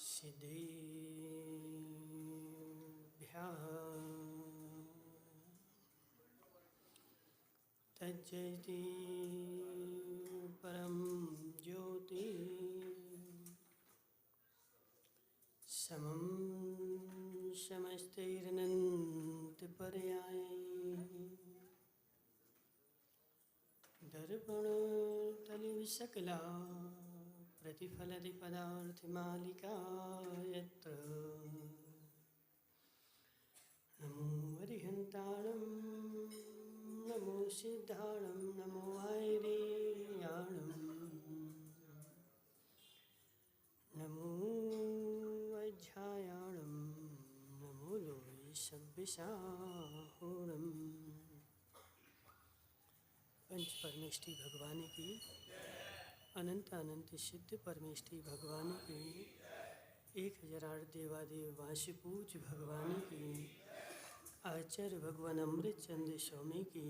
सिद्धेभ्यः तज्जयति परं ज्योति समं समस्तैरनन्तपर्याय दर्पणतलिविशकला प्रतिफलति पदार्थमालिका यत्र नमो अरिहन्ताणं नमो सिद्धाणं नमो आयर्याणं नमो अध्यायाणं नमो लोये सव्यसाहोरम्। पंच परमेष्टि भगवान की अनंत अनंत सिद्ध परमेष्टि भगवान की 1008 देवादेव वासुपूज भगवान की आचार्य भगवान अमृत चंद्र स्वामी की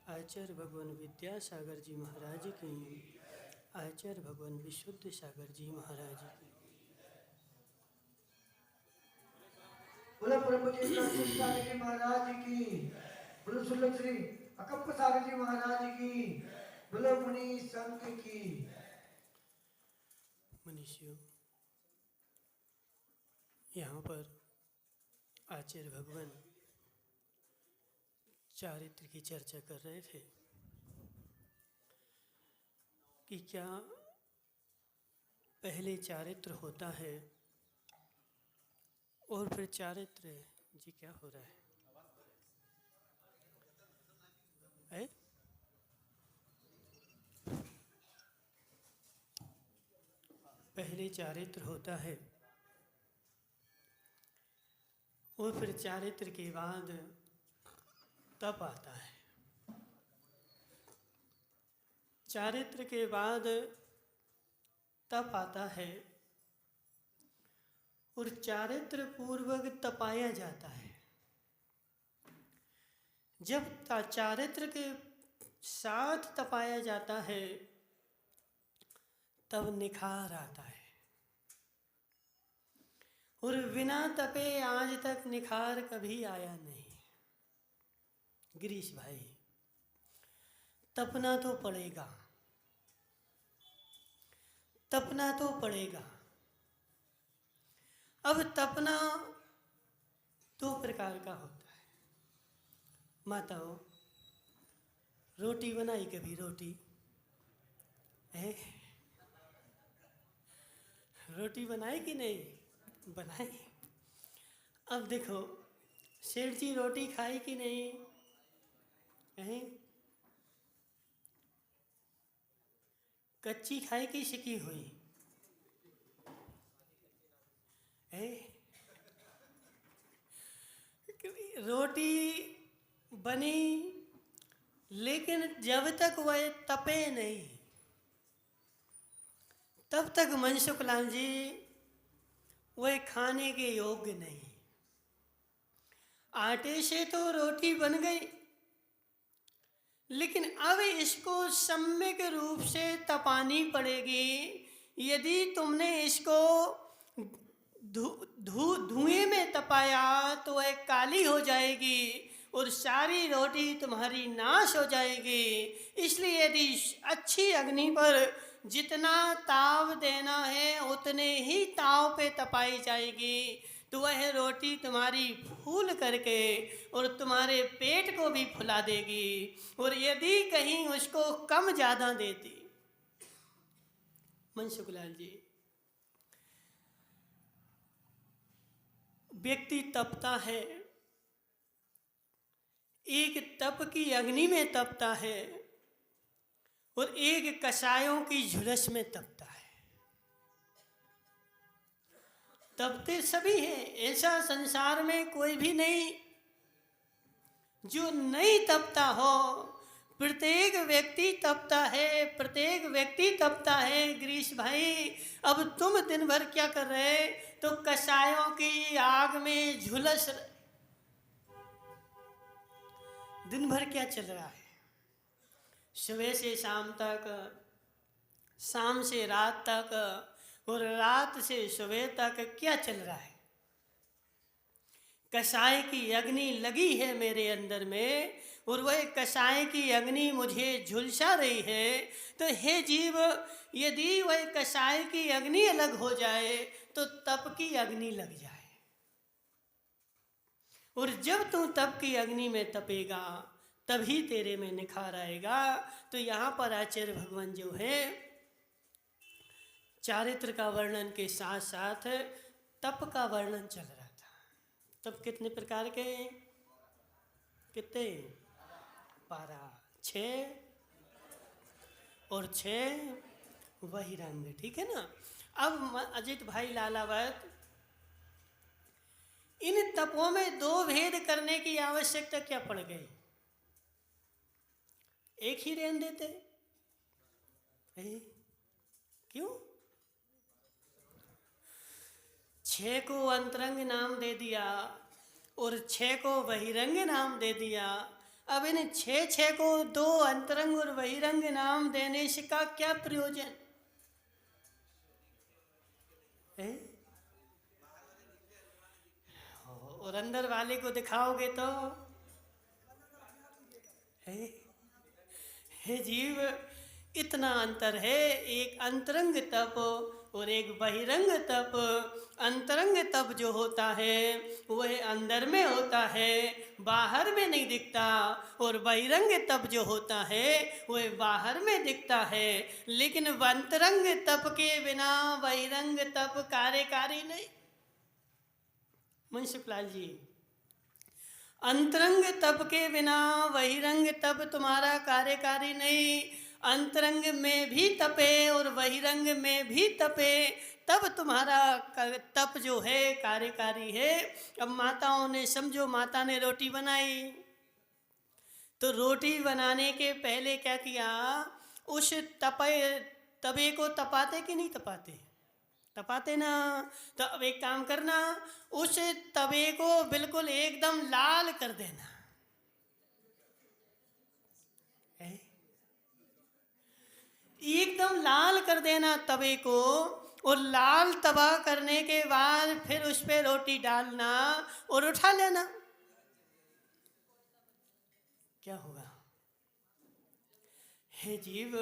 आचार्य भगवान विद्यासागर जी महाराज की आचार्य भगवान विशुद्ध सागर जी महाराज की। बोलो प्रभु जी सागर जी महाराज की, बोलो सुलभ श्री अकप्प सागर जी महाराज की, बोलो मुनि संत की। मनुष्यों, यहाँ पर आचार्य भगवान चारित्र की चर्चा कर रहे थे कि क्या पहले चारित्र होता है और फिर चारित्र जी क्या हो रहा है? पहले चारित्र होता है और फिर चारित्र के बाद तप आता है। चारित्र के बाद तप आता है और चारित्र पूर्वक तपाया जाता है। जब चारित्र के साथ तपाया जाता है तब निखार आता है और बिना तपे आज तक निखार कभी आया नहीं। गिरीश भाई, तपना तो पड़ेगा, तपना तो पड़ेगा। अब तपना दो प्रकार का होता है। माताओं, रोटी बनाई कभी? रोटी है, रोटी बनाई कि नहीं बनाई? अब देखो, सेठ जी रोटी खाई कि नहीं है? कच्ची खाई कि सिकी हुई है? रोटी बनी लेकिन जब तक वह तपे नहीं तब तक मनसुखलाल जी वह खाने के योग्य नहीं। आटे से तो रोटी बन गई, लेकिन अब इसको सम्यक रूप से तपानी पड़ेगी। यदि तुमने इसको धुएं में तपाया तो वह काली हो जाएगी और सारी रोटी तुम्हारी नाश हो जाएगी। इसलिए यदि अच्छी अग्नि पर जितना ताव देना है उतने ही ताव पे तपाई जाएगी तो वह रोटी तुम्हारी फूल करके और तुम्हारे पेट को भी फुला देगी। और यदि कहीं उसको कम ज़्यादा देती, मनसुखलाल जी, व्यक्ति तपता है, एक तप की अग्नि में तपता है और एक कषायों की झुलस में तपता है। तपते सभी हैं, ऐसा संसार में कोई भी नहीं जो नहीं तपता हो। प्रत्येक व्यक्ति तपता है, प्रत्येक व्यक्ति तपता है। गिरीश भाई, अब तुम दिन भर क्या कर रहे? तो कषायों की आग में झुलस। दिन भर क्या चल रहा है? सुबह से शाम तक, शाम से रात तक और रात से सुबह तक क्या चल रहा है। कसाय की अग्नि लगी है मेरे अंदर में और वह कसाय की अग्नि मुझे झुलसा रही है। तो हे जीव, यदि वह कसाय की अग्नि अलग हो जाए तो तप की अग्नि लग जाए, और जब तू तप की अग्नि में तपेगा तभी तेरे में निखार आएगा। तो यहाँ पर आचार्य भगवान जो है चारित्र का वर्णन के साथ साथ तप का वर्णन चल रहा था। तप कितने प्रकार के हैं? कितने? 12, 6 और 6 वही रंग, ठीक है ना। अब अजित भाई लालावत, इन तपों में 2 भेद करने की आवश्यकता क्या पड़ गई? एक ही रहने देते। क्यों? 6 को अंतरंग नाम दे दिया और 6 को बहिरंग नाम दे दिया। अब इन 6 को 2 अंतरंग और बहिरंग नाम देने से का क्या प्रयोजन है? और अंदर वाले को दिखाओगे तो हे जीव, इतना अंतर है। एक अंतरंग तप और एक बहिरंग तप। अंतरंग तप जो होता है वह अंदर में होता है, बाहर में नहीं दिखता, और बहिरंग तप जो होता है वह बाहर में दिखता है। लेकिन अंतरंग तप के बिना बहिरंग तप कार्यकारी नहीं। मुंशीलाल जी, अंतरंग तप के बिना बहिरंग तप तुम्हारा कार्यकारी नहीं। अंतरंग में भी तपे और बहिरंग में भी तपे तब तुम्हारा तप जो है कार्यकारी है। अब माताओं ने, समझो माता ने रोटी बनाई, तो रोटी बनाने के पहले क्या किया? उस तवे को तपाते कि नहीं तपाते? तपाते ना। तो अब एक काम करना, उस तवे को बिल्कुल एकदम लाल कर देना। एकदम लाल कर देना तवे को, और लाल तवा करने के बाद फिर उस पे रोटी डालना और उठा लेना। क्या होगा? हे जीव,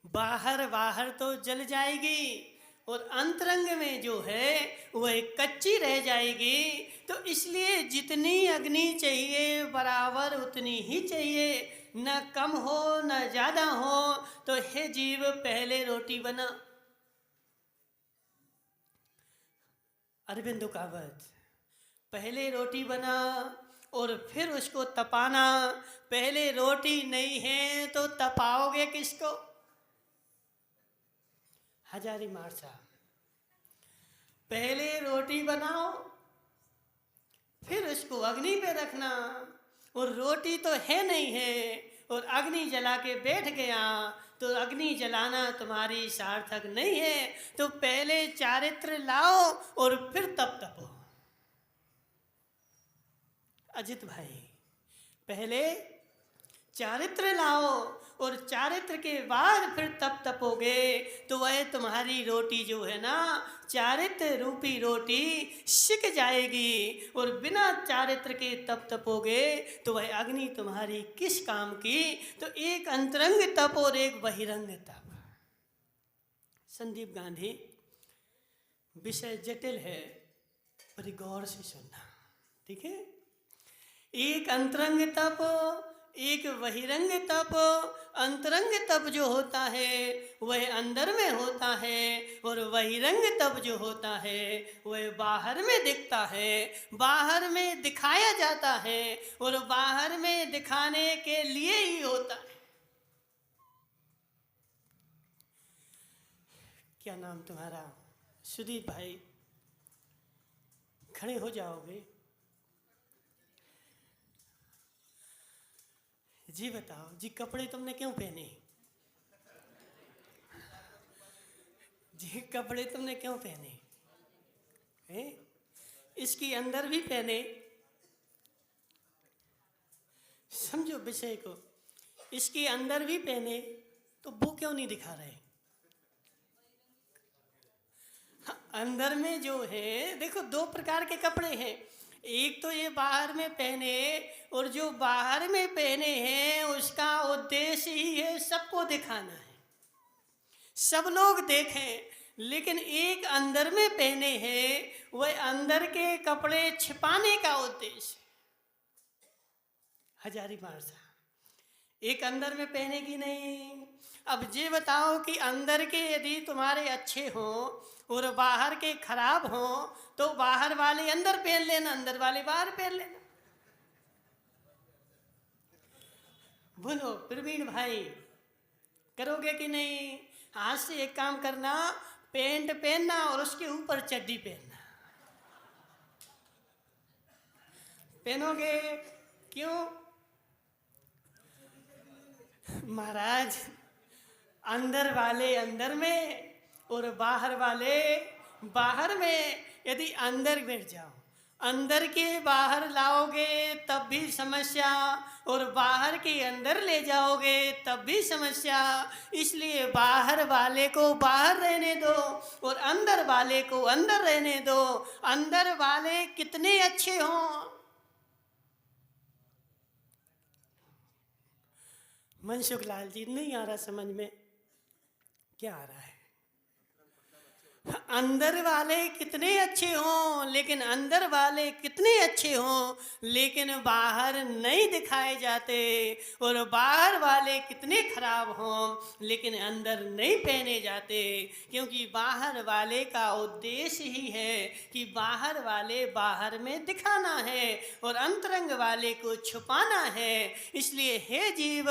बाहर तो जल जाएगी और अंतरंग में जो है वह कच्ची रह जाएगी। तो इसलिए जितनी अग्नि चाहिए बराबर उतनी ही चाहिए, न कम हो न ज़्यादा हो। तो हे जीव, पहले रोटी बना। अरविंद कहावत, पहले रोटी बना और फिर उसको तपाना। पहले रोटी नहीं है तो तपाओगे किसको? हजारी मार साहब, पहले रोटी बनाओ फिर उसको अग्नि पे रखना। और रोटी तो है नहीं है और अग्नि जला के बैठ गया तो अग्नि जलाना तुम्हारी सार्थक नहीं है। तो पहले चारित्र लाओ और फिर तप तपो। अजित भाई, पहले चारित्र लाओ और चारित्र के बाद फिर तप तपोगे तो वह तुम्हारी रोटी जो है ना, चारित्र रूपी रोटी सिक जाएगी। और बिना चारित्र के तप तपोगे तो वह अग्नि तुम्हारी किस काम की? तो एक अंतरंग तप और एक बहिरंग तप। संदीप गांधी, विषय जटिल है पर गौर से सुनना, ठीक है? एक अंतरंग तप, एक बहिरंग तप। अंतरंग तप जो होता है वह अंदर में होता है और बहिरंग तप जो होता है वह बाहर में दिखता है, बाहर में दिखाया जाता है और बाहर में दिखाने के लिए ही होता है। क्या नाम तुम्हारा? सुदीप भाई, खड़े हो जाओगे? जी बताओ जी, कपड़े तुमने क्यों पहने? जी कपड़े तुमने क्यों पहने हैं? इसकी अंदर भी पहने। समझो विषय को, इसके अंदर भी पहने तो वो क्यों नहीं दिखा रहे? अंदर में जो है, देखो दो प्रकार के कपड़े हैं। एक तो ये बाहर में पहने, और जो बाहर में पहने हैं उसका उद्देश्य ही है सबको दिखाना है, सब लोग देखें। लेकिन एक अंदर में पहने हैं, वह अंदर के कपड़े छिपाने का उद्देश्य है। हजारी मारसा एक अंदर में पहने की नहीं। अब ये बताओ कि अंदर के यदि तुम्हारे अच्छे हों और बाहर के खराब हों, तो बाहर वाले अंदर पहन लेना, अंदर वाले बाहर पहन लेना। बोलो प्रवीण भाई, करोगे कि नहीं? आज से एक काम करना, पैंट पहनना और उसके ऊपर चड्डी पहनना। पहनोगे? क्यों? महाराज, अंदर वाले अंदर में और बाहर वाले बाहर में। यदि अंदर बैठ जाओ, अंदर के बाहर लाओगे तब भी समस्या, और बाहर के अंदर ले जाओगे तब भी समस्या। इसलिए बाहर वाले को बाहर रहने दो और अंदर वाले को अंदर रहने दो। अंदर वाले कितने अच्छे हों। मनसुख लाल जी, नहीं आ रहा समझ में? क्या आ रहा है? अंदर वाले कितने अच्छे हों, लेकिन अंदर वाले कितने अच्छे हों लेकिन बाहर नहीं दिखाए जाते, और बाहर वाले कितने खराब हों लेकिन अंदर नहीं पहने जाते। क्योंकि बाहर वाले का उद्देश्य ही है कि बाहर वाले बाहर में दिखाना है और अंतरंग वाले को छुपाना है। इसलिए हे जीव,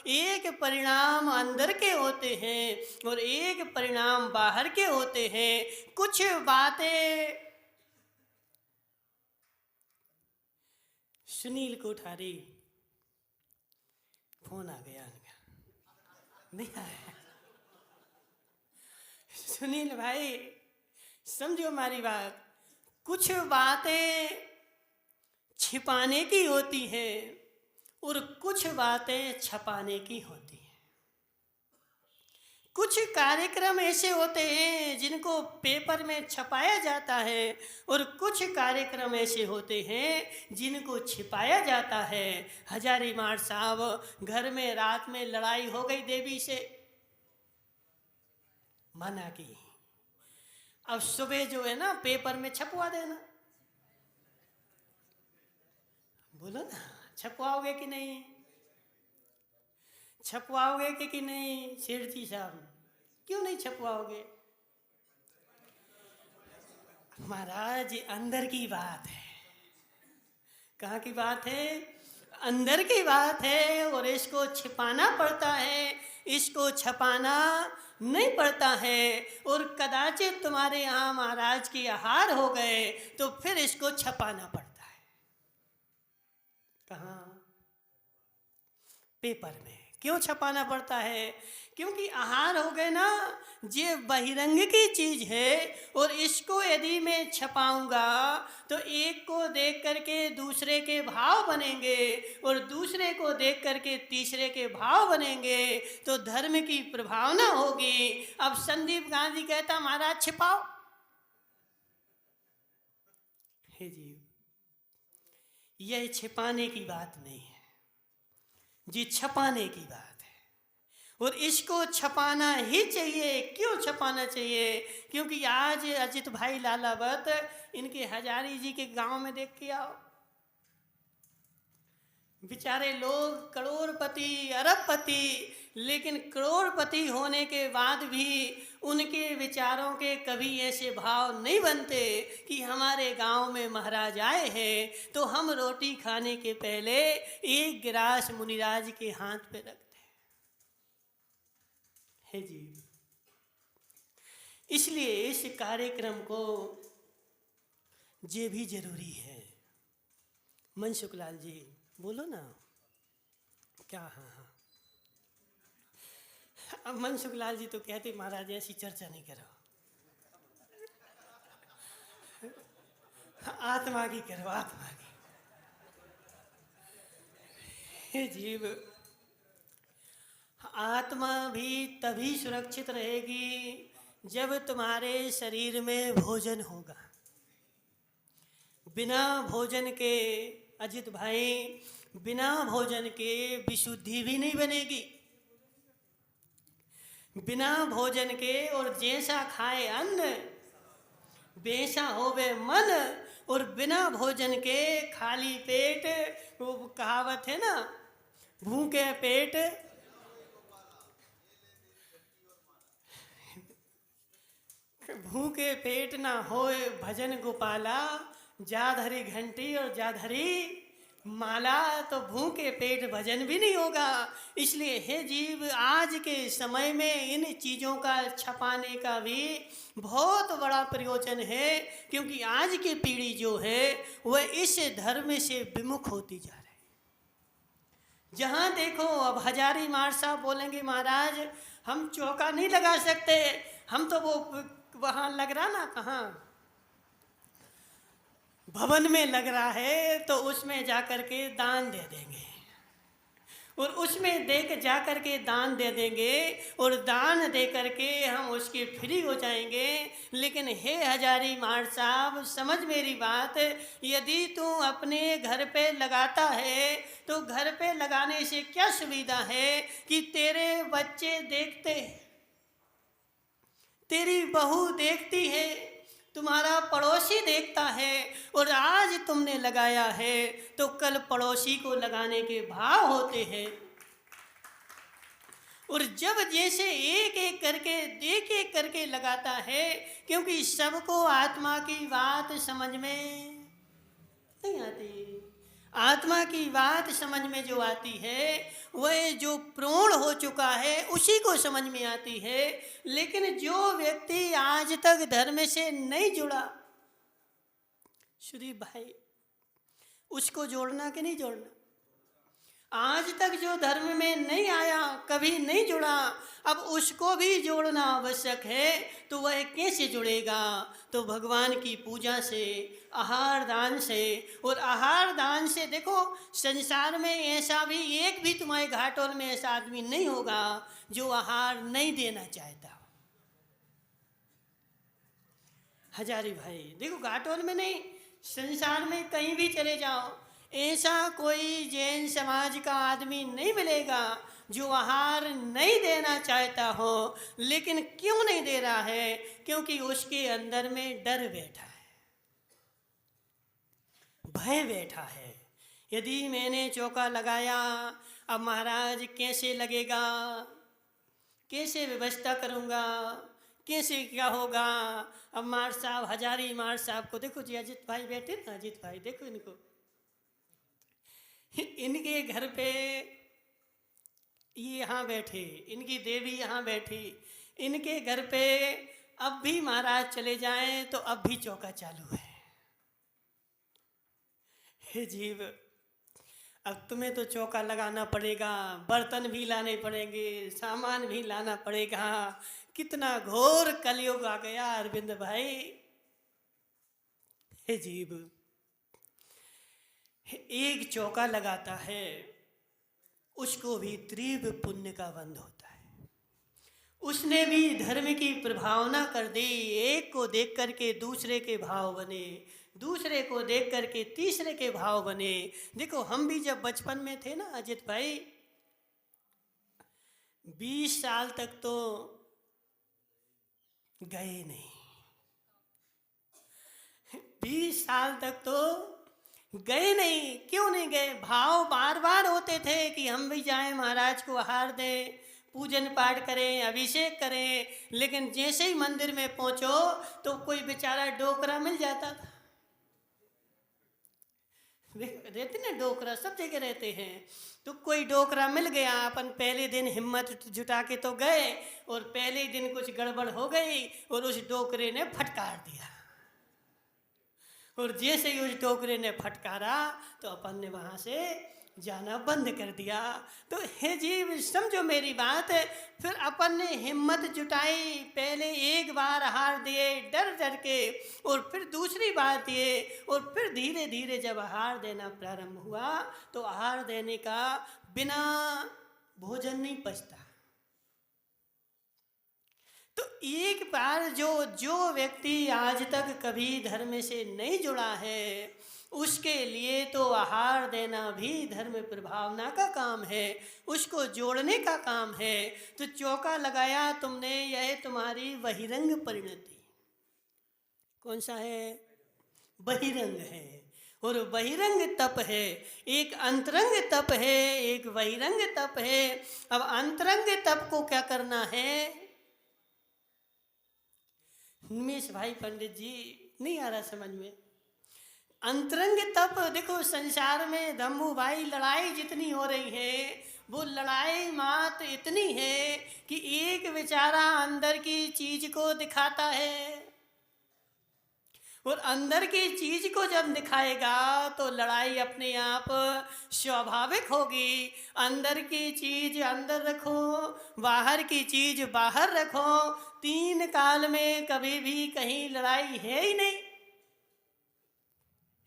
एक परिणाम अंदर के होते हैं और एक परिणाम बाहर के होते हैं। कुछ बातें सुनील कोठारी, फोन आ गया इनका, नहीं आया? सुनील भाई समझो हमारी बात। कुछ बातें छिपाने की होती हैं और कुछ बातें छपाने की होती हैं। कुछ कार्यक्रम ऐसे होते हैं जिनको पेपर में छपाया जाता है, और कुछ कार्यक्रम ऐसे होते हैं जिनको छिपाया जाता है। हजारी मार साहब, घर में रात में लड़ाई हो गई देवी से, मना की। अब सुबह जो है ना पेपर में छपवा देना। बोलो ना, छपवाओगे कि नहीं? छपवाओगे कि नहीं शेरजी साहब? क्यों नहीं छपवाओगे? महाराज, अंदर की बात है। कहाँ की बात है? अंदर की बात है, और इसको छिपाना पड़ता है, इसको छपाना नहीं पड़ता है। और कदाचित तुम्हारे यहाँ महाराज के आहार हो गए तो फिर इसको छपाना पड़ता है। कहाँ? पेपर में। क्यों छपाना पड़ता है? क्योंकि आहार हो गए ना, ये बहिरंग की चीज है, और इसको यदि मैं छपाऊंगा तो एक को देख करके दूसरे के भाव बनेंगे, और दूसरे को देख करके तीसरे के भाव बनेंगे, तो धर्म की प्रभावना होगी। अब संदीप गांधी कहता महाराज छिपाओ। हे जी, यह छिपाने की बात नहीं है, जी छपाने की बात है। और इसको छपाना ही चाहिए। क्यों छपाना चाहिए? क्योंकि आज अजित भाई लालावत इनके हजारी जी के गांव में देख के आओ, बेचारे लोग करोड़पति अरबपति, लेकिन करोड़पति होने के बाद भी उनके विचारों के कभी ऐसे भाव नहीं बनते कि हमारे गांव में महाराज आए हैं तो हम रोटी खाने के पहले एक गिलास मुनिराज के हाथ पे रखते हैं जी। इसलिए इस कार्यक्रम को ये भी जरूरी है। मनसुख लाल जी बोलो ना, क्या? हाँ हाँ, अब मनसुख लाल जी तो कहते महाराज ऐसी चर्चा नहीं करो, आत्मा की करो, आत्मा की। हे जीव, आत्मा भी तभी सुरक्षित रहेगी जब तुम्हारे शरीर में भोजन होगा। बिना भोजन के अजित भाई, बिना भोजन के विशुद्धि भी नहीं बनेगी। बिना भोजन के और जैसा खाए अन्न वैसा होवे मन, और बिना भोजन के खाली पेट, वो कहावत है ना, भूखे पेट भूखे पेट ना होए भजन गोपाला, जा धरी घंटी और जा धरी माला। तो भूखे पेट भजन भी नहीं होगा। इसलिए हे जीव, आज के समय में इन चीज़ों का छपाने का भी बहुत बड़ा प्रयोजन है, क्योंकि आज की पीढ़ी जो है वह इस धर्म से विमुख होती जा रही है। जहाँ देखो अब हजारी मार साहब बोलेंगे महाराज हम चौका नहीं लगा सकते, हम तो वो वहाँ लग रहा ना, कहाँ भवन में लग रहा है, तो उसमें जाकर के दान दे देंगे, और उसमें देख जा कर के दान दे देंगे, और दान दे करके हम उसके फ्री हो जाएंगे। लेकिन हे हजारी मार साहब, समझ मेरी बात, यदि तू अपने घर पे लगाता है तो घर पे लगाने से क्या सुविधा है कि तेरे बच्चे देखते हैं, तेरी बहू देखती है, तुम्हारा पड़ोसी देखता है, और आज तुमने लगाया है तो कल पड़ोसी को लगाने के भाव होते हैं। और जब जैसे एक एक करके लगाता है, क्योंकि सबको आत्मा की बात समझ में नहीं आती। आत्मा की बात समझ में जो आती है वह जो प्रौढ़ हो चुका है उसी को समझ में आती है। लेकिन जो व्यक्ति आज तक धर्म से नहीं जुड़ा, सुदीप भाई, उसको जोड़ना कि नहीं जोड़ना? आज तक जो धर्म में नहीं आया, कभी नहीं जुड़ा, अब उसको भी जोड़ना आवश्यक है। तो वह कैसे जुड़ेगा? तो भगवान की पूजा से, आहार दान से। और आहार दान से देखो, संसार में ऐसा भी एक भी तुम्हारे घाटोल में ऐसा आदमी नहीं होगा जो आहार नहीं देना चाहता। हजारी भाई देखो, घाटोल में नहीं, संसार में कहीं भी चले जाओ, ऐसा कोई जैन समाज का आदमी नहीं मिलेगा जो आहार नहीं देना चाहता हो। लेकिन क्यों नहीं दे रहा है? क्योंकि उसके अंदर में डर बैठा है, भय बैठा है। यदि मैंने चौका लगाया, अब महाराज कैसे लगेगा, कैसे व्यवस्था करूँगा, कैसे क्या होगा? अब मार साहब, हजारी मार साहब को देखो जी, अजित भाई बैठे ना, अजित भाई देखो इनको, इनके घर पे ये यहाँ बैठे, इनकी देवी यहाँ बैठी, इनके घर पे अब भी महाराज चले जाएं तो अब भी चौका चालू है। हे जीव, अब तुम्हें तो चौका लगाना पड़ेगा, बर्तन भी लाने पड़ेंगे, सामान भी लाना पड़ेगा। कितना घोर कलयुग आ गया अरविंद भाई। हे जीव, एक चौका लगाता है उसको भी तीव्र पुण्य का बंध होता है। उसने भी धर्म की प्रभावना कर दी। एक को देख करके दूसरे के भाव बने, दूसरे को देख करके तीसरे के भाव बने। देखो, हम भी जब बचपन में थे ना अजित भाई, 20 साल तक तो गए नहीं, 20 साल तक तो गए नहीं। क्यों नहीं गए? भाव बार बार होते थे कि हम भी जाएं, महाराज को आहार दें, पूजन पाठ करें, अभिषेक करें। लेकिन जैसे ही मंदिर में पहुंचो तो कोई बेचारा डोकरा मिल जाता था। रहते ना डोकरा, सब जगह रहते हैं। तो कोई डोकरा मिल गया, अपन पहले दिन हिम्मत जुटा के तो गए, और पहले दिन कुछ गड़बड़ हो गई और उस डोकरे ने फटकार दिया। और जैसे ही उस डोकरे ने फटकारा तो अपन ने वहाँ से जाना बंद कर दिया। तो हे जीव, समझो मेरी बात। फिर अपन ने हिम्मत जुटाई, पहले एक बार आहार दिए डर डर के, और फिर दूसरी बार दिए, और फिर धीरे धीरे जब आहार देना प्रारंभ हुआ तो आहार देने का बिना भोजन नहीं पचता। तो एक बार जो जो व्यक्ति आज तक कभी धर्म से नहीं जुड़ा है, उसके लिए तो आहार देना भी धर्म प्रभावना का काम है, उसको जोड़ने का काम है। तो चौका लगाया तुमने, यह तुम्हारी बहिरंग परिणति। कौन सा है? बहिरंग है। और बहिरंग तप है, एक अंतरंग तप है, एक बहिरंग तप है। अब अंतरंग तप को क्या करना है? निमेश भाई पंडित जी, नहीं आ रहा समझ में? अंतरंग तप देखो, संसार में धम्मू भाई लड़ाई जितनी हो रही है, वो लड़ाई मात्र इतनी है कि एक बेचारा अंदर की चीज को दिखाता है, और अंदर की चीज को जब दिखाएगा तो लड़ाई अपने आप स्वाभाविक होगी। अंदर की चीज अंदर रखो, बाहर की चीज बाहर रखो, तीन काल में कभी भी कहीं लड़ाई है ही नहीं।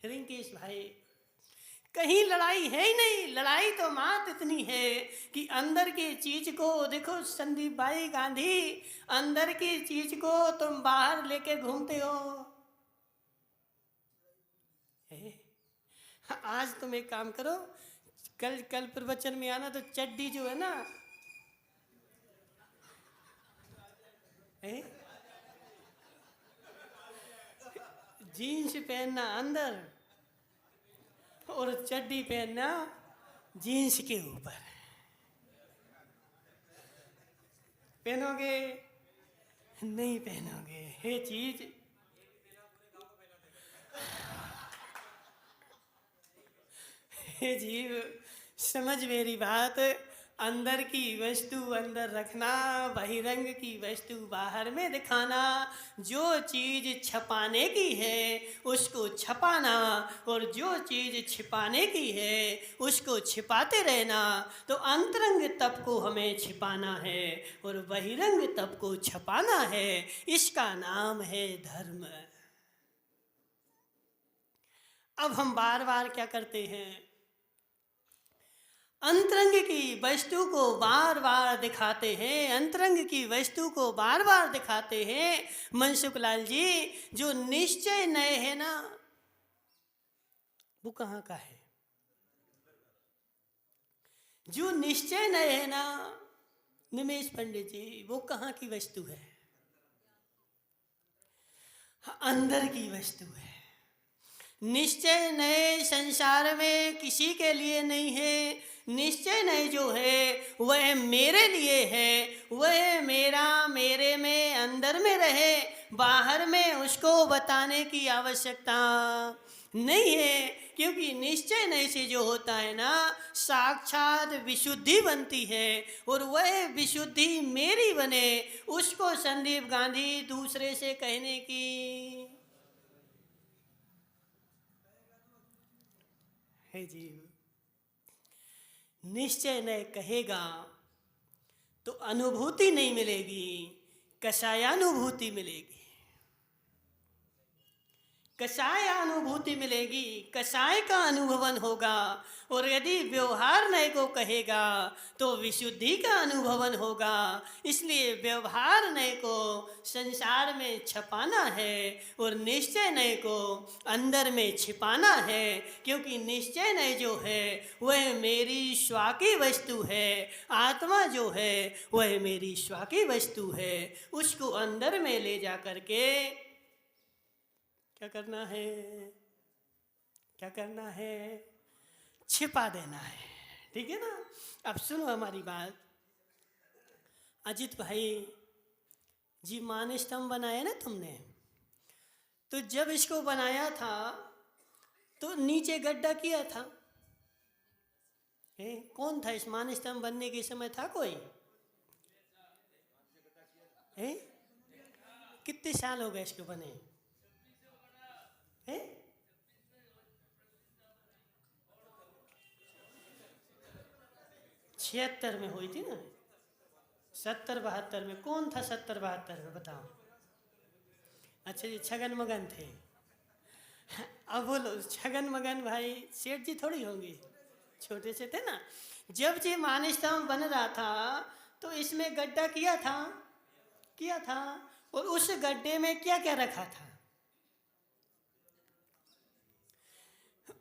रिंकेश भाई, कहीं लड़ाई है ही नहीं। लड़ाई तो मात्र इतनी है कि अंदर की चीज को देखो। संदीप भाई गांधी, अंदर की चीज को तुम बाहर लेके घूमते हो। आज तुम एक काम करो, कल प्रवचन में आना तो चड्डी जो है ना, जीन्स पहनना अंदर और चड्डी पहनना जीन्स के ऊपर। पहनोगे? नहीं पहनोगे। ये चीज हे जीव, समझ मेरी बात। अंदर की वस्तु अंदर रखना, बहिरंग की वस्तु बाहर में दिखाना। जो चीज छपाने की है उसको छपाना, और जो चीज छिपाने की है उसको छिपाते रहना। तो अंतरंग तप को हमें छिपाना है और बहिरंग तप को छपाना है। इसका नाम है धर्म। अब हम बार बार क्या करते हैं? अंतरंग की वस्तु को बार बार दिखाते हैं, अंतरंग की वस्तु को बार बार दिखाते हैं। मनसुख लाल जी, जो निश्चय नए है ना, वो कहाँ का है? जो निश्चय नए है ना निमेश पंडित जी, वो कहाँ की वस्तु है? अंदर की वस्तु है। निश्चय नए संसार में किसी के लिए नहीं है। निश्चय नए जो है वह मेरे लिए है। वह मेरा मेरे में अंदर में रहे, बाहर में उसको बताने की आवश्यकता नहीं है। क्योंकि निश्चय नए से जो होता है ना, साक्षात विशुद्धि बनती है, और वह विशुद्धि मेरी बने, उसको संदीप गांधी दूसरे से कहने की है जीव। निश्चय न कहेगा तो अनुभूति नहीं मिलेगी, कषायानुभूति मिलेगी। कषाय अनुभूति मिलेगी, कषाय का अनुभवन होगा। और यदि व्यवहार नय को कहेगा तो विशुद्धि का अनुभवन होगा। इसलिए व्यवहार नय को संसार में छपाना है और निश्चय नय को अंदर में छिपाना है। क्योंकि निश्चय नय जो है वह मेरी स्वा की वस्तु है, आत्मा जो है वह मेरी स्वा की वस्तु है। उसको अंदर में ले जा करके क्या करना है? क्या करना है? छिपा देना है। ठीक है ना? अब सुनो हमारी बात। अजित भाई जी, मान स्तंभ बनाया ना तुमने, तो जब इसको बनाया था तो नीचे गड्ढा किया था। कौन था इस मान स्तंभ बनने के समय? था कोई? कितने साल हो गए इसको बने? 76 में हुई थी ना? 70-72 में कौन था? 70-72 में बताओ। अच्छा जी, छगन मगन थे। अब बोलो, छगन मगन भाई सेठ जी थोड़ी होंगे, छोटे से थे ना। जब जी मान स्तंभ बन रहा था तो इसमें गड्ढा किया था किया था। और उस गड्ढे में क्या क्या रखा था?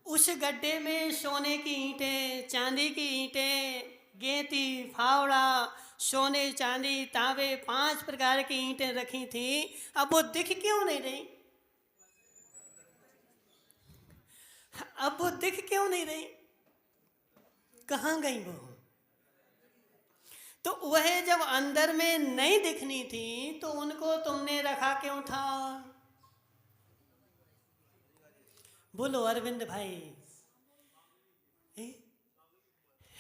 उस गड्ढे में सोने की ईंटें, चांदी की ईंटें, गेंती, फावड़ा, सोने चांदी तांबे 5 प्रकार की ईंटें रखी थी। अब वो दिख क्यों नहीं रही? अब वो दिख क्यों नहीं रही? कहाँ गई वो? तो वह जब अंदर में नहीं दिखनी थी तो उनको तुमने रखा क्यों था? बोलो अरविंद भाई।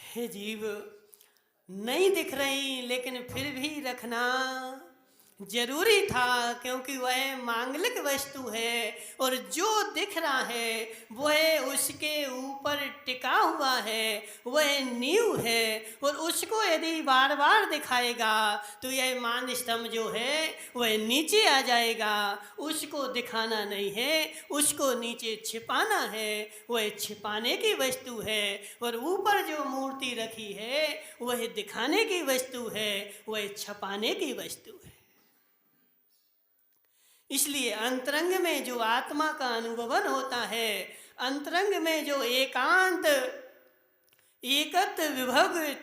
हे जीव, नहीं दिख रही लेकिन फिर भी रखना जरूरी था, क्योंकि वह मांगलिक वस्तु है और जो दिख रहा है वह उसके ऊपर टिका हुआ है, वह नींव है। और उसको यदि बार बार दिखाएगा तो यह मान स्तंभ जो है वह नीचे आ जाएगा। उसको दिखाना नहीं है, उसको नीचे छिपाना है, वह छिपाने की वस्तु है। और ऊपर जो मूर्ति रखी है वह दिखाने की वस्तु है, वह छपाने की वस्तु है। इसलिए अंतरंग में जो आत्मा का अनुभवन होता है, अंतरंग में जो एकांत एकत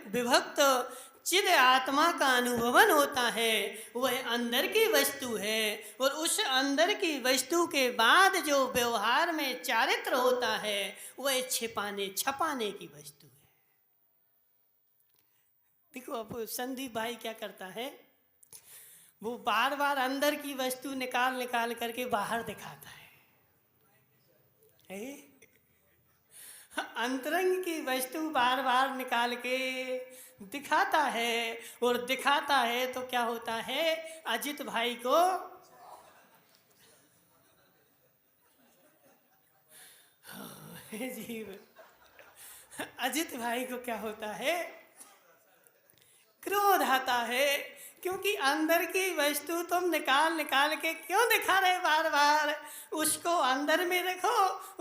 विभक्त चिद आत्मा का अनुभवन होता है, वह अंदर की वस्तु है। और उस अंदर की वस्तु के बाद जो व्यवहार में चारित्र होता है वह छपाने की वस्तु है। देखो अब संदीप भाई क्या करता है, वो बार बार अंदर की वस्तु निकाल निकाल करके बाहर दिखाता है। अंतरंग की वस्तु बार बार निकाल के दिखाता है। और दिखाता है तो क्या होता है, अजित भाई को जीव अजित भाई को क्या होता है, क्रोध आता है। क्योंकि अंदर की वस्तु तुम निकाल निकाल के क्यों दिखा रहे बार बार? उसको अंदर में रखो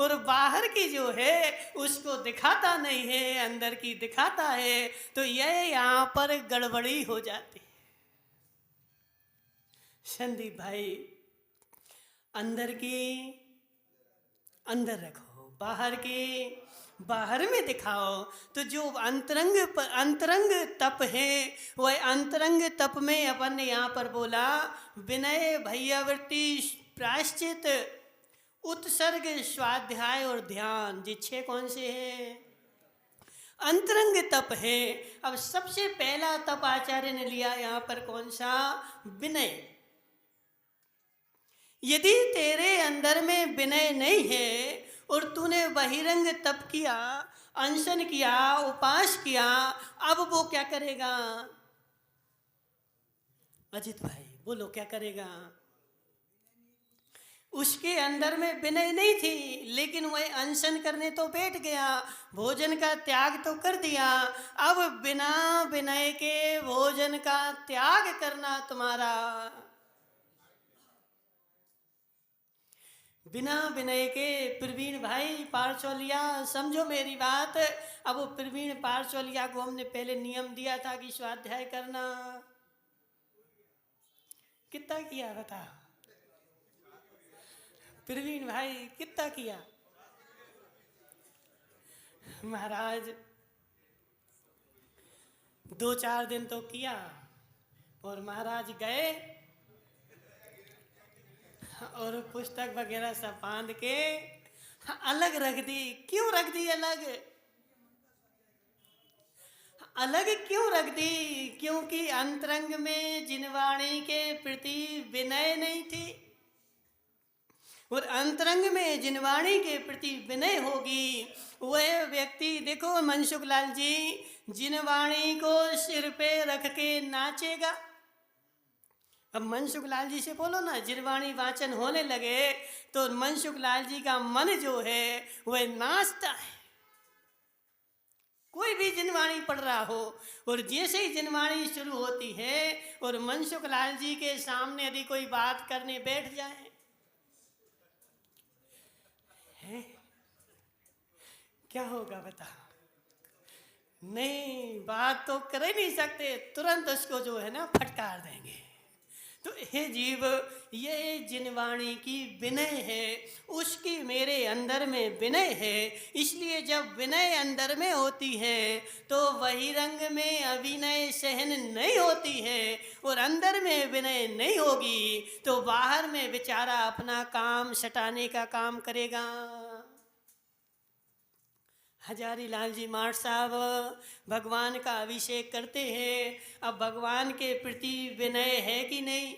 और बाहर की जो है उसको दिखाता नहीं है, अंदर की दिखाता है। तो यह यहाँ पर गड़बड़ी हो जाती है। संदीप भाई, अंदर की अंदर रखो, बाहर की बाहर में दिखाओ। तो जो अंतरंग तप है, वह अंतरंग तप में अपन ने यहाँ पर बोला विनय, भैयावृत्ति, प्रायश्चित, उत्सर्ग, स्वाध्याय और ध्यान। ये 6 कौन से हैं? अंतरंग तप है। अब सबसे पहला तप आचार्य ने लिया यहाँ पर कौन सा? विनय। यदि तेरे अंदर में विनय नहीं है और तूने बहिरंग तप किया, अनशन किया, उपास किया, अब वो क्या करेगा? अजित भाई बोलो क्या करेगा? उसके अंदर में विनय नहीं थी, लेकिन वह अनशन करने तो बैठ गया, भोजन का त्याग तो कर दिया। अब बिना विनय के भोजन का त्याग करना तुम्हारा, बिना विनय के। प्रवीण भाई पारचौलिया, समझो मेरी बात। अब वो प्रवीण पारचौलिया को हमने पहले नियम दिया था कि स्वाध्याय करना, कितना किया बता? प्रवीण भाई कितना किया? महाराज 2-4 दिन तो किया और महाराज गए और पुस्तक वगैरह सब बांध के अलग रख दी। क्यों रख दी अलग? अलग क्यों रख दी? क्योंकि अंतरंग में जिनवाणी के प्रति विनय नहीं थी। और अंतरंग में जिनवाणी के प्रति विनय होगी, वह व्यक्ति, देखो मनसुख लाल जी, जिनवाणी को सिर पे रख के नाचेगा। अब मनसुख लाल जी से बोलो ना, जिनवाणी वाचन होने लगे तो मनसुख लाल जी का मन जो है वह नाचता है। कोई भी जिनवाणी पढ़ रहा हो और जैसे ही जिनवाणी शुरू होती है और मनसुख लाल जी के सामने यदि कोई बात करने बैठ जाए, है? क्या होगा बता? नहीं, बात तो कर ही नहीं सकते, तुरंत उसको जो है ना फटकार देंगे। तो हे जीव, ये जिन वाणी की विनय है, उसकी मेरे अंदर में विनय है। इसलिए जब विनय अंदर में होती है तो वही रंग में अभिनय सहन नहीं होती है, और अंदर में विनय नहीं होगी तो बाहर में बेचारा अपना काम सटाने का काम करेगा। हजारी लाल जी माठ साहब भगवान का अभिषेक करते हैं। अब भगवान के प्रति विनय है कि नहीं?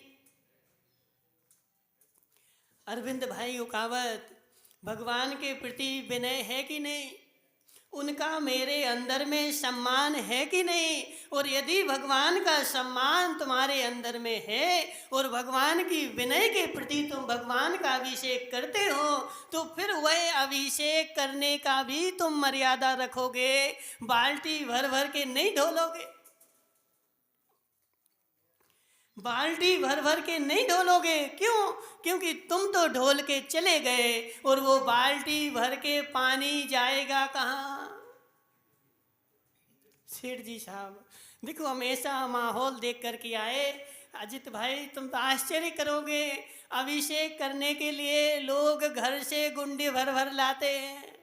अरविंद भाई उकावत, भगवान के प्रति विनय है कि नहीं? उनका मेरे अंदर में सम्मान है कि नहीं? और यदि भगवान का सम्मान तुम्हारे अंदर में है और भगवान की विनय के प्रति तुम भगवान का अभिषेक करते हो, तो फिर वह अभिषेक करने का भी तुम मर्यादा रखोगे, बाल्टी भर भर के नहीं ढोलोगे। बाल्टी भर भर के नहीं ढोलोगे। क्यों? क्योंकि तुम तो ढोल के चले गए और वो बाल्टी भर के पानी जाएगा कहाँ? सेठ जी साहब, देखो हम ऐसा माहौल देख कर के आए। अजित भाई, तुम तो आश्चर्य करोगे, अभिषेक करने के लिए लोग घर से गुंडे भर भर लाते हैं।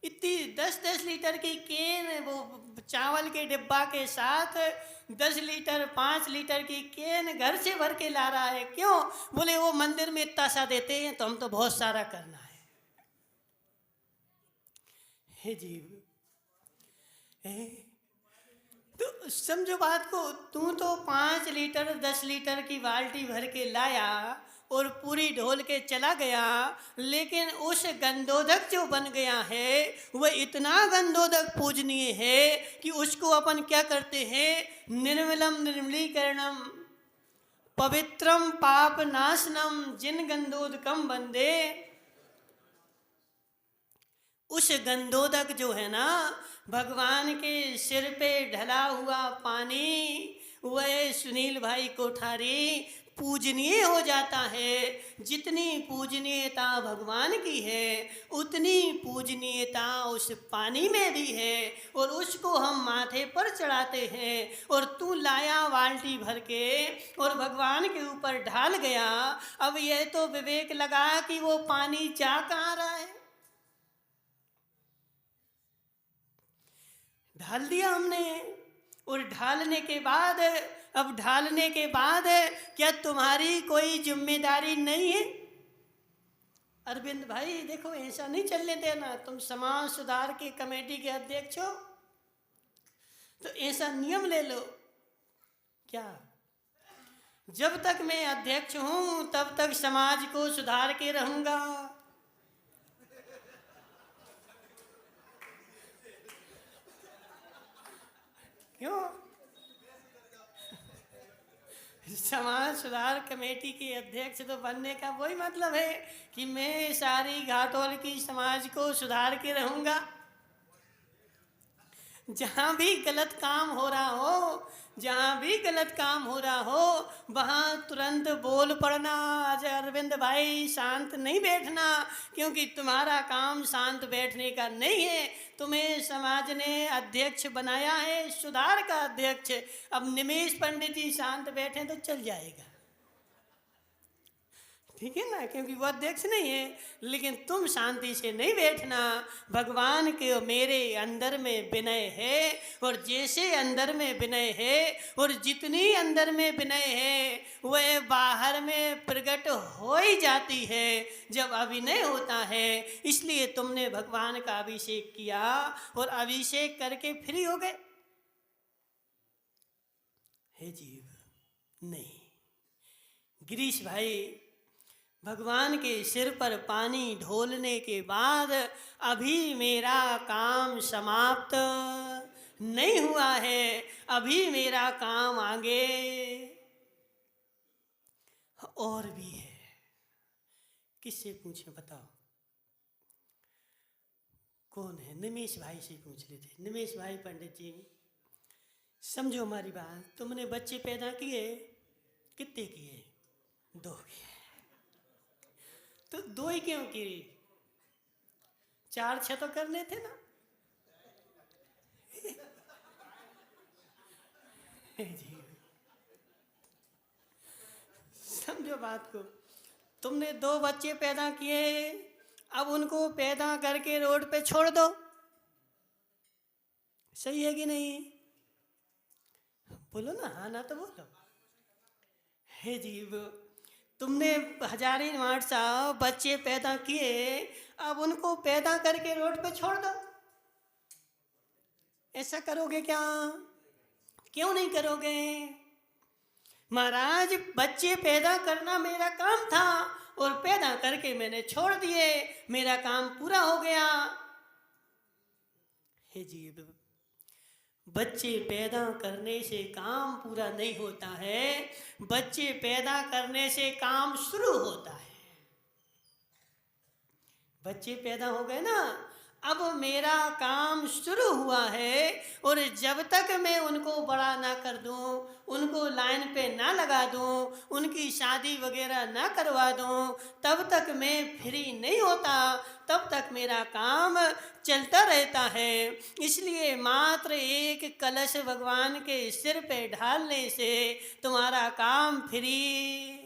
इतनी 10-10 लीटर की केन, वो चावल के डिब्बा के साथ 10 लीटर 5 लीटर की केन घर से भर के ला रहा है। क्यों? बोले वो मंदिर में इतना सा देते हैं तो हम तो बहुत सारा करना है। हे जीव, तो समझो बात को, तू तो 5 लीटर 10 लीटर की बाल्टी भर के लाया और पूरी ढोल के चला गया, लेकिन उस गंधोदक जो बन गया है वह इतना गंधोदक पूजनीय है कि उसको अपन क्या करते हैं? निर्मलम निर्मलीकरणम पवित्रम पाप नाशनम जिन गंधोदकम बंदे। उस गंधोदक जो है ना, भगवान के सिर पे ढला हुआ पानी, वह सुनील भाई कोठारी पूजनीय हो जाता है। जितनी पूजनीयता भगवान की है उतनी पूजनीयता उस पानी में भी है, और उसको हम माथे पर चढ़ाते हैं। और तू लाया बाल्टी भर के और भगवान के ऊपर ढाल गया। अब यह तो विवेक लगा कि वो पानी जा कहाँ रहा है। ढाल दिया हमने, और ढालने के बाद, अब ढालने के बाद क्या तुम्हारी कोई जिम्मेदारी नहीं है? अरविंद भाई देखो, ऐसा नहीं चलने देना। तुम समाज सुधार की कमेटी के अध्यक्ष हो तो ऐसा नियम ले लो। क्या? जब तक मैं अध्यक्ष हूं तब तक समाज को सुधार के रहूंगा। क्यों? समाज सुधार कमेटी के अध्यक्ष तो बनने का वही मतलब है कि मैं सारी घाटोल की समाज को सुधार के रहूंगा। जहाँ भी गलत काम हो रहा हो, जहाँ भी गलत काम हो रहा हो, वहाँ तुरंत बोल पड़ना। आज अरविंद भाई शांत नहीं बैठना, क्योंकि तुम्हारा काम शांत बैठने का नहीं है। तुम्हें समाज ने अध्यक्ष बनाया है, सुधार का अध्यक्ष। अब निमेश पंडित जी शांत बैठे तो चल जाएगा, ठीक है ना, क्योंकि वो अध्यक्ष नहीं है। लेकिन तुम शांति से नहीं बैठना। भगवान के मेरे अंदर में विनय है, और जैसे अंदर में विनय है और जितनी अंदर में विनय है वह बाहर में प्रकट हो ही जाती है जब अभिनय होता है। इसलिए तुमने भगवान का अभिषेक किया और अभिषेक करके फ्री हो गए। हे जीव, नहीं। गिरीश भाई, भगवान के सिर पर पानी ढोलने के बाद अभी मेरा काम समाप्त नहीं हुआ है, अभी मेरा काम आगे और भी है। किससे पूछे बताओ? कौन है? निमेश भाई से पूछ लेते। निमेश भाई पंडित जी, समझो हमारी बात। तुमने बच्चे पैदा किए, कितने किए? 2 किए। तो 2 ही क्यों किए? 4-6 तो करने थे ना। जी, समझो बात को। तुमने 2 बच्चे पैदा किए, अब उनको पैदा करके रोड पे छोड़ दो, सही है कि नहीं? बोलो ना, हाँ ना तो बोलो। हे जीव, तुमने हजारी माठ साहब बच्चे पैदा किए, अब उनको पैदा करके रोड पे छोड़ दो, ऐसा करोगे क्या? क्यों नहीं करोगे? महाराज, बच्चे पैदा करना मेरा काम था और पैदा करके मैंने छोड़ दिए, मेरा काम पूरा हो गया। हे जीव, बच्चे पैदा करने से काम पूरा नहीं होता है, बच्चे पैदा करने से काम शुरू होता है। बच्चे पैदा हो गए ना, अब मेरा काम शुरू हुआ है, और जब तक मैं उनको बड़ा ना कर दूं, उनको लाइन पे ना लगा दूं, उनकी शादी वगैरह ना करवा दूं, तब तक मैं फ्री नहीं होता, तब तक मेरा काम चलता रहता है। इसलिए मात्र एक कलश भगवान के सिर पे ढालने से तुम्हारा काम फ्री।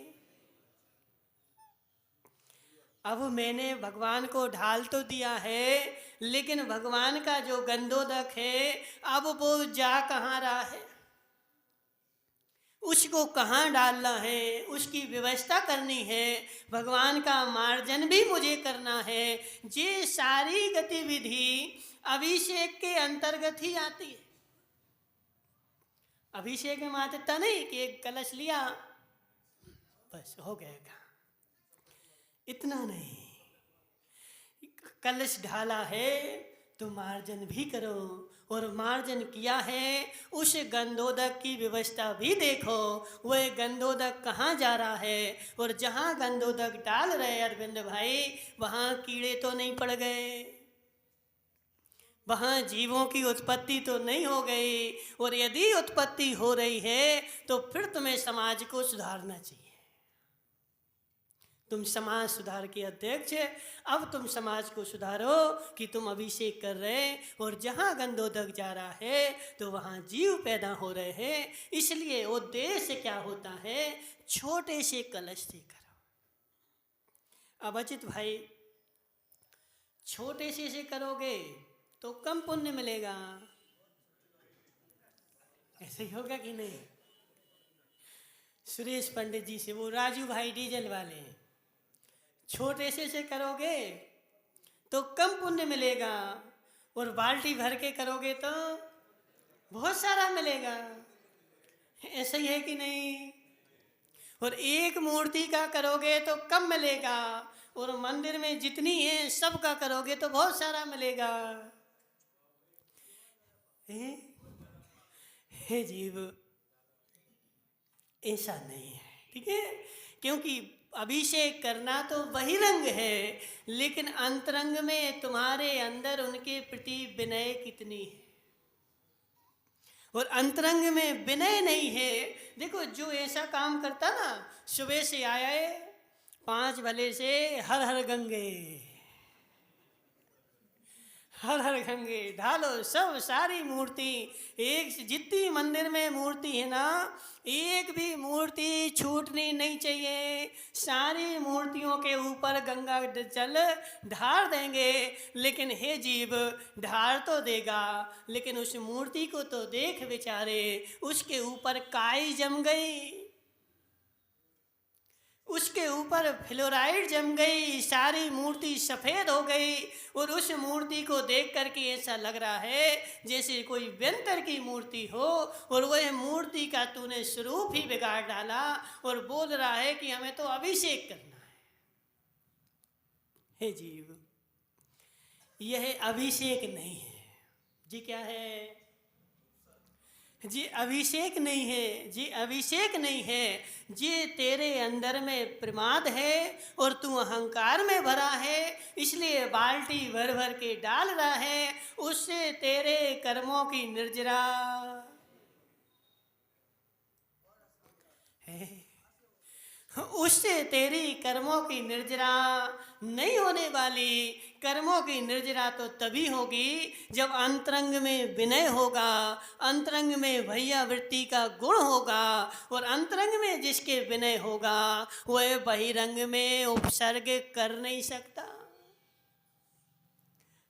अब मैंने भगवान को ढाल तो दिया है, लेकिन भगवान का जो गंधोदक है, अब वो जा कहाँ रहा है, उसको कहाँ डालना है, उसकी व्यवस्था करनी है, भगवान का मार्जन भी मुझे करना है। ये सारी गतिविधि अभिषेक के अंतर्गत ही आती है। अभिषेक में मात्रता नहीं कि एक कलश लिया बस हो गएगा, इतना नहीं। कलश ढाला है तो मार्जन भी करो, और मार्जन किया है उस गंधोदक की व्यवस्था भी देखो, वह गंधोदक कहाँ जा रहा है, और जहाँ गंधोदक डाल रहे अरविंद भाई, वहाँ कीड़े तो नहीं पड़ गए, वहाँ जीवों की उत्पत्ति तो नहीं हो गई, और यदि उत्पत्ति हो रही है तो फिर तुम्हें समाज को सुधारना चाहिए। तुम समाज सुधार के अध्यक्ष, अब तुम समाज को सुधारो कि तुम अभिषेक कर रहे, और जहाँ गंधोदक जा रहा है तो वहाँ जीव पैदा हो रहे हैं। इसलिए उद्देश्य क्या होता है, छोटे से कलश से करो। अब अजित भाई, छोटे से करोगे तो कम पुण्य मिलेगा, ऐसे ही होगा कि नहीं? सुरेश पंडित जी से, वो राजू भाई डीजल वाले, छोटे से करोगे तो कम पुण्य मिलेगा, और बाल्टी भर के करोगे तो बहुत सारा मिलेगा, ऐसा ही है कि नहीं? और एक मूर्ति का करोगे तो कम मिलेगा, और मंदिर में जितनी है सब का करोगे तो बहुत सारा मिलेगा। हे जीव, ऐसा नहीं है, ठीक है? क्योंकि अभिषेक करना तो बहिरंग है, लेकिन अंतरंग में तुम्हारे अंदर उनके प्रति विनय कितनी है, और अंतरंग में विनय नहीं है। देखो, जो ऐसा काम करता ना, सुबह से आया है 5 भले से हर हर गंगे, हर हर गंगे ढालो, सब सारी मूर्ति, एक जितनी मंदिर में मूर्ति है ना, एक भी मूर्ति छूटनी नहीं चाहिए, सारी मूर्तियों के ऊपर गंगा जल ढार देंगे। लेकिन हे जीव, ढार तो देगा, लेकिन उस मूर्ति को तो देख बेचारे, उसके ऊपर काई जम गई, उसके ऊपर फ्लोराइड जम गई, सारी मूर्ति सफ़ेद हो गई, और उस मूर्ति को देख करके ऐसा लग रहा है जैसे कोई व्यंतर की मूर्ति हो, और वह मूर्ति का तूने स्वरूप ही बिगाड़ डाला, और बोल रहा है कि हमें तो अभिषेक करना है। हे जीव, यह अभिषेक नहीं है जी। क्या है जी? अभिषेक नहीं है जी, अभिषेक नहीं है जी। तेरे अंदर में प्रमाद है और तू अहंकार में भरा है, इसलिए बाल्टी भर भर के डाल रहा है, उससे तेरे कर्मों की निर्जरा है। उससे तेरी कर्मों की निर्जरा नहीं होने वाली। कर्मों की निर्जरा तो तभी होगी जब अंतरंग में विनय होगा, अंतरंग में भैया वृत्ति का गुण होगा, और अंतरंग में जिसके विनय होगा वह बहिरंग में उपसर्ग कर नहीं सकता।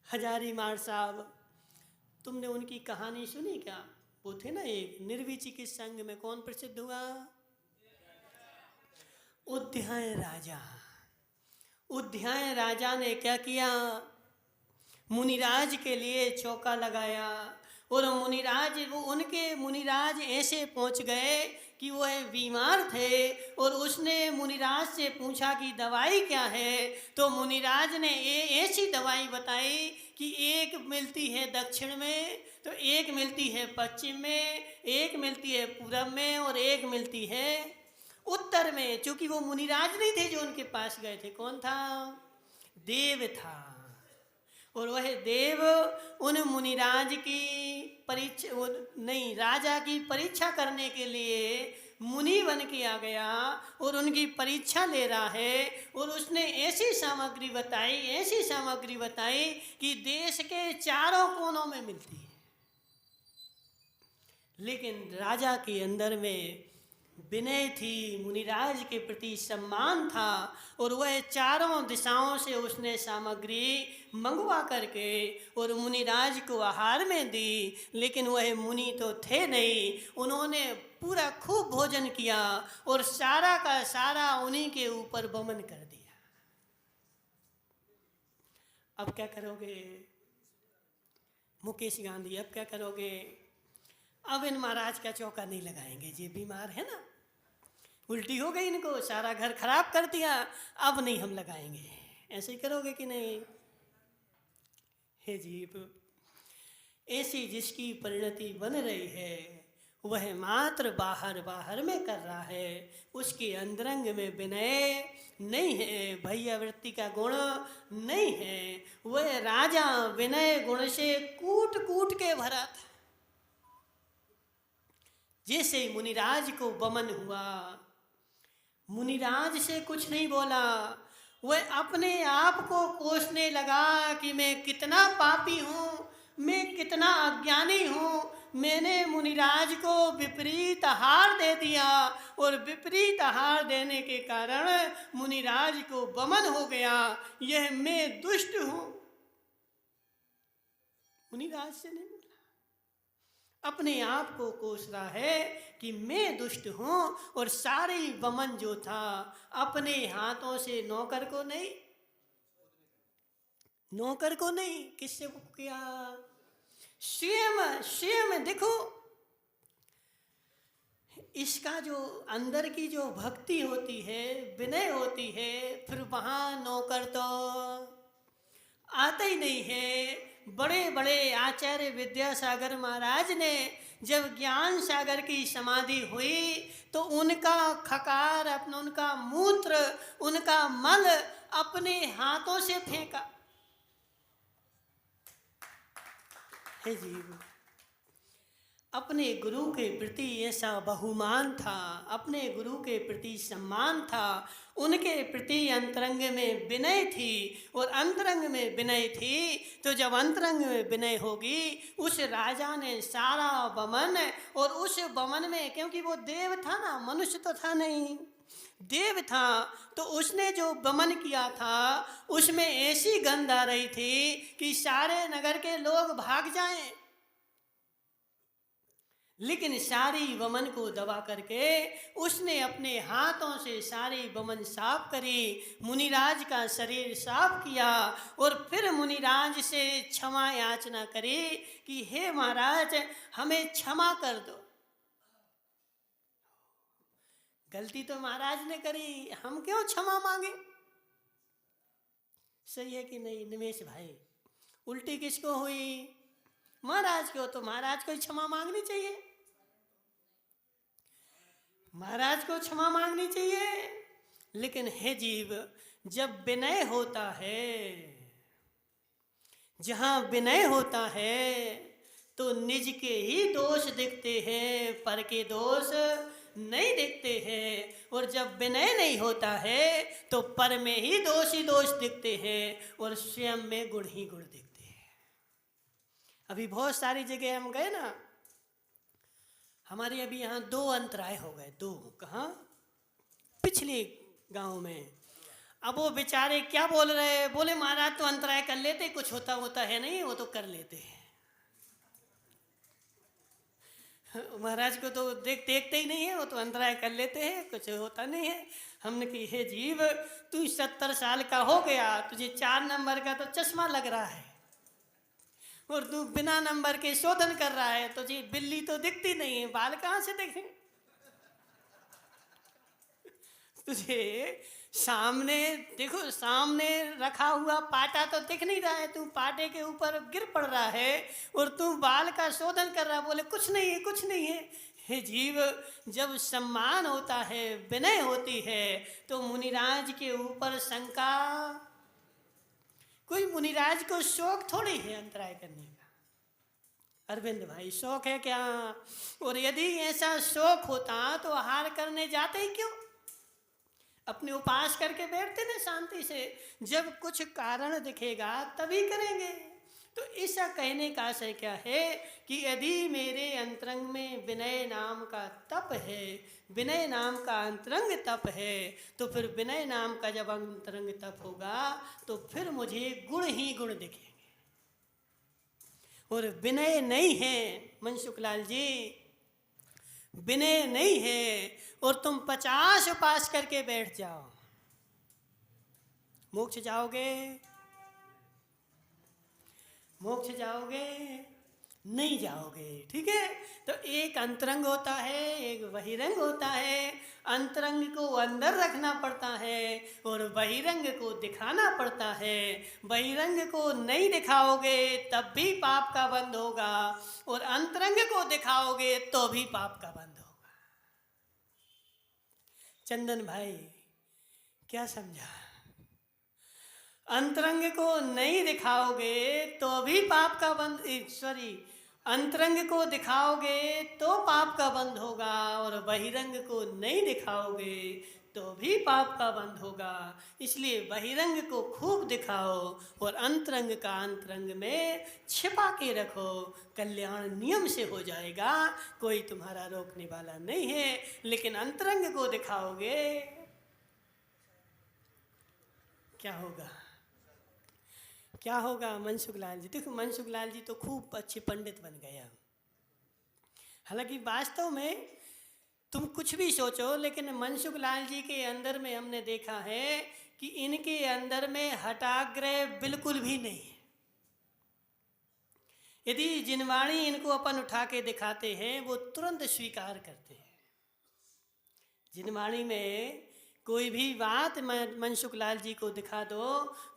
हजारीमार साहब, तुमने उनकी कहानी सुनी क्या? वो थे ना एक निर्विचिक संघ में, कौन प्रसिद्ध हुआ? उद्याय राजा। उद्याय राजा ने क्या किया? मुनिराज के लिए चौका लगाया, और मुनिराज ऐसे पहुंच गए कि वह बीमार थे, और उसने मुनिराज से पूछा कि दवाई क्या है, तो मुनिराज ने ऐसी दवाई बताई कि एक मिलती है दक्षिण में, तो एक मिलती है पश्चिम में, एक मिलती है पूरब में, और एक मिलती है उत्तर में। क्योंकि वो मुनिराज नहीं थे जो उनके पास गए थे, कौन था? देव था। और वह देव उन मुनिराज की परीक्षा नहीं, राजा की परीक्षा करने के लिए मुनि बन के आ गया, और उनकी परीक्षा ले रहा है। और उसने ऐसी सामग्री बताई कि देश के चारों कोनों में मिलती है, लेकिन राजा के अंदर में विनय थी, मुनिराज के प्रति सम्मान था, और वह चारों दिशाओं से उसने सामग्री मंगवा करके और मुनिराज को आहार में दी। लेकिन वह मुनि तो थे नहीं, उन्होंने पूरा खूब भोजन किया और सारा का सारा उन्हीं के ऊपर बमन कर दिया। अब क्या करोगे मुकेश गांधी? अब क्या करोगे? अब इन महाराज का चौका नहीं लगाएंगे, ये बीमार है ना, उल्टी हो गई इनको, सारा घर खराब कर दिया, अब नहीं हम लगाएंगे। ऐसे ही करोगे कि नहीं? हे जीव, ऐसी जिसकी परिणति बन रही है वह मात्र बाहर में कर रहा है, उसके अंतरंग में विनय नहीं है, भैया वृत्ति का गुण नहीं है। वह राजा विनय गुण से कूट कूट के भरा था। जैसे मुनिराज को बमन हुआ, मुनिराज से कुछ नहीं बोला, वह अपने आप को कोसने लगा कि मैं कितना पापी हूँ, मैं कितना अज्ञानी हूँ, मैंने मुनिराज को विपरीत आहार दे दिया, और विपरीत आहार देने के कारण मुनिराज को बमन हो गया, यह मैं दुष्ट हूँ। मुनिराज से नहीं बोला, अपने आप को कोस रहा है कि मैं दुष्ट हूँ, और सारी बमन जो था अपने हाथों से नौकर को नहीं, किससे किया? स्वयं देखो, इसका जो अंदर की जो भक्ति होती है, विनय होती है, फिर वहाँ नौकर तो आता ही नहीं है। बड़े बड़े आचार्य विद्यासागर महाराज ने जब ज्ञान सागर की समाधि हुई तो उनका खकार, अपना उनका मूत्र, उनका मल अपने हाथों से फेंका। हे जीव, अपने गुरु के प्रति ऐसा बहुमान था, अपने गुरु के प्रति सम्मान था, उनके प्रति अंतरंग में विनय थी, और अंतरंग में विनय थी तो जब अंतरंग में विनय होगी, उस राजा ने सारा बमन, और उस बमन में, क्योंकि वो देव था ना, मनुष्य तो था नहीं, देव था, तो उसने जो बमन किया था उसमें ऐसी गंध आ रही थी कि सारे नगर के लोग भाग जाएं। लेकिन सारी बमन को दबा करके उसने अपने हाथों से सारी बमन साफ करी, मुनिराज का शरीर साफ किया, और फिर मुनिराज से क्षमा याचना करी कि हे महाराज, हमें क्षमा कर दो। गलती तो महाराज ने करी, हम क्यों क्षमा मांगे? सही है कि नहीं निमेश भाई? उल्टी किसको हुई? महाराज को। तो महाराज को क्षमा मांगनी चाहिए, महाराज को क्षमा मांगनी चाहिए। लेकिन हे जीव, जब विनय होता है, जहां विनय होता है तो निज के ही दोष दिखते हैं, पर के दोष नहीं देखते हैं, और जब विनय नहीं होता है तो पर में ही दोष दिखते हैं और स्वयं में गुण ही गुण दिखते हैं। अभी बहुत सारी जगह हम गए ना, हमारे अभी यहाँ 2 अंतराय हो गए, 2 कहाँ, पिछले गांव में। अब वो बेचारे क्या बोल रहे हैं, बोले महाराज तो अंतराय कर लेते, कुछ होता है नहीं, वो तो कर लेते हैं। महाराज को तो देखते ही नहीं है, वो तो अंतराय कर लेते हैं, कुछ होता नहीं है। हमने कही हे जीव, तू 70 साल का हो गया, तुझे 4 नंबर का तो चश्मा लग रहा है, और तू बिना नंबर के शोधन कर रहा है, तुझे बिल्ली तो दिखती नहीं है, बाल कहाँ से देखें? तुझे सामने देखो, सामने रखा हुआ पाटा तो दिख नहीं रहा है, तू पाटे के ऊपर गिर पड़ रहा है और तू बाल का शोधन कर रहा है। बोले कुछ नहीं है, कुछ नहीं है। हे जीव, जब सम्मान होता है, विनय होती है, तो मुनिराज के ऊपर शंका, कोई मुनिराज को शौक थोड़ी है अंतराय करने का। अरविंद भाई शौक है क्या? और यदि ऐसा शौक होता तो आहार करने जाते ही क्यों? अपने उपास करके बैठते ना शांति से, जब कुछ कारण दिखेगा तभी करेंगे। तो ऐसा कहने का आशय क्या है कि यदि मेरे अंतरंग में विनय नाम का तप है, विनय नाम का अंतरंग तप है, तो फिर विनय नाम का जब अंतरंग तप होगा तो फिर मुझे गुण ही गुण दिखेंगे। और विनय नहीं है मनसुखलाल जी, विनय नहीं है, और तुम 50 उपास करके बैठ जाओ, मोक्ष जाओगे? मोक्ष जाओगे? नहीं जाओगे। ठीक है, तो एक अंतरंग होता है, एक बहिरंग होता है। अंतरंग को अंदर रखना पड़ता है और बहिरंग को दिखाना पड़ता है। बहिरंग को नहीं दिखाओगे तब भी पाप का बंध होगा, और अंतरंग को दिखाओगे तो भी पाप का बंध होगा। चंदन भाई क्या समझा? अंतरंग को नहीं दिखाओगे तो भी पाप का बंध, अंतरंग को दिखाओगे तो पाप का बंध होगा, और बहिरंग को नहीं दिखाओगे तो भी पाप का बंध होगा। इसलिए बहिरंग को खूब दिखाओ और अंतरंग का अंतरंग में छिपा के रखो, कल्याण नियम से हो जाएगा, कोई तुम्हारा रोकने वाला नहीं है। लेकिन अंतरंग को दिखाओगे, क्या होगा? क्या होगा? मनसुखलाल जी, देखो मनसुखलाल जी तो खूब अच्छे पंडित बन गए। हालांकि वास्तव में तुम कुछ भी सोचो, लेकिन मनसुखलाल जी के अंदर में हमने देखा है कि इनके अंदर में हठाग्रह बिल्कुल भी नहीं है। यदि जिनवाणी इनको अपन उठा के दिखाते हैं वो तुरंत स्वीकार करते हैं। जिनवाणी में कोई भी बात मनसुखलाल जी को दिखा दो,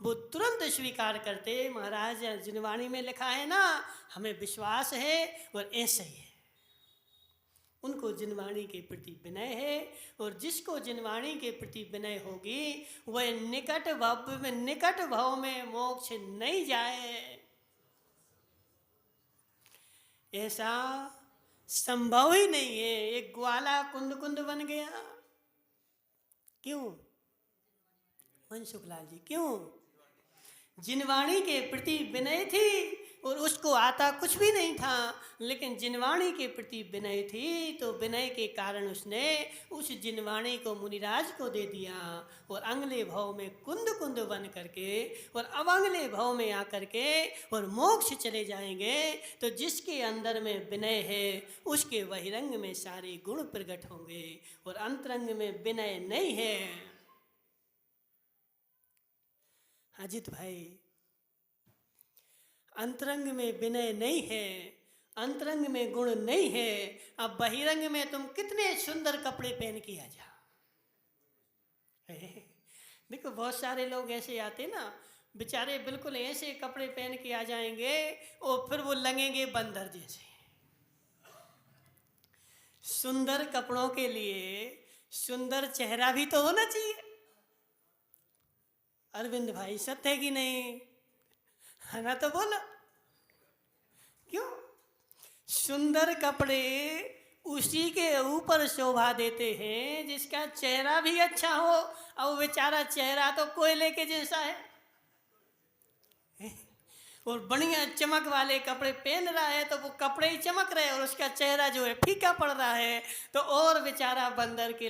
वो तुरंत स्वीकार करते। महाराज जिनवाणी में लिखा है ना, हमें विश्वास है और ऐसे ही है। उनको जिनवाणी के प्रति विनय है, और जिसको जिनवाणी के प्रति विनय होगी वह निकट भव में मोक्ष नहीं जाए। ऐसा संभव ही नहीं है। एक ग्वाला कुंद कुंद बन गया, क्यों? मनसुखलाल जी क्यों? जिनवाणी के प्रति विनय थी, और उसको आता कुछ भी नहीं था, लेकिन जिनवाणी के प्रति विनय थी, तो विनय के कारण उसने उस जिनवाणी को मुनिराज को दे दिया, और अगले भाव में कुंद कुंद बन करके, और अब अगले भाव में आकर के और मोक्ष चले जाएंगे। तो जिसके अंदर में विनय है उसके बहिरंग में सारे गुण प्रकट होंगे, और अंतरंग में विनय नहीं है। अजित भाई, अंतरंग में विनय नहीं है, अंतरंग में गुण नहीं है। अब बहिरंग में तुम कितने सुंदर कपड़े पहन के आ जा। देखो बहुत सारे लोग ऐसे आते ना, बेचारे बिल्कुल ऐसे कपड़े पहन के आ जाएंगे और फिर वो लगेंगे बंदर जैसे। सुंदर कपड़ों के लिए सुंदर चेहरा भी तो होना चाहिए। अरविंद भाई सत्य है कि नहीं? है ना? तो बोलो क्यों? सुंदर कपड़े उसी के ऊपर शोभा देते हैं जिसका चेहरा भी अच्छा हो। और बेचारा चेहरा तो कोयले के जैसा है और बढ़िया चमक वाले कपड़े पहन रहा है तो वो कपड़े ही चमक रहे और उसका चेहरा जो है फीका पड़ रहा है। तो और बेचारा बंदर के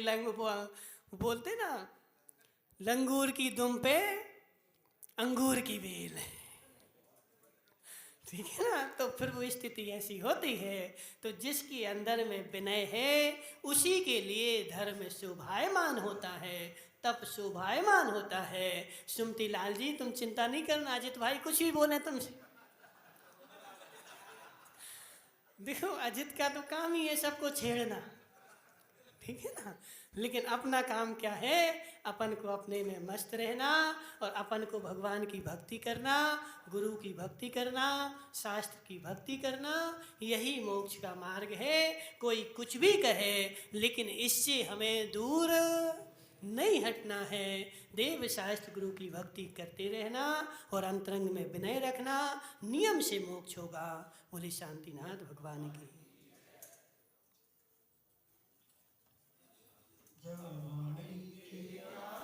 बोलते ना, लंगूर की दुम पे अंगूर की बेल, ठीक है ना। तो फिर वो स्थिति ऐसी होती है। तो जिसके अंदर में विनय है उसी के लिए धर्म शोभायमान होता है, तप शोभायमान होता है। सुमति लाल जी तुम चिंता नहीं करना, अजित भाई कुछ भी बोले तुमसे। देखो अजित का तो काम ही है सबको छेड़ना, ठीक है ना। लेकिन अपना काम क्या है, अपन को अपने में मस्त रहना और अपन को भगवान की भक्ति करना, गुरु की भक्ति करना, शास्त्र की भक्ति करना, यही मोक्ष का मार्ग है। कोई कुछ भी कहे लेकिन इससे हमें दूर नहीं हटना है। देव शास्त्र गुरु की भक्ति करते रहना और अंतरंग में विनय रखना, नियम से मोक्ष होगा। बोले शांतिनाथ भगवान की। जय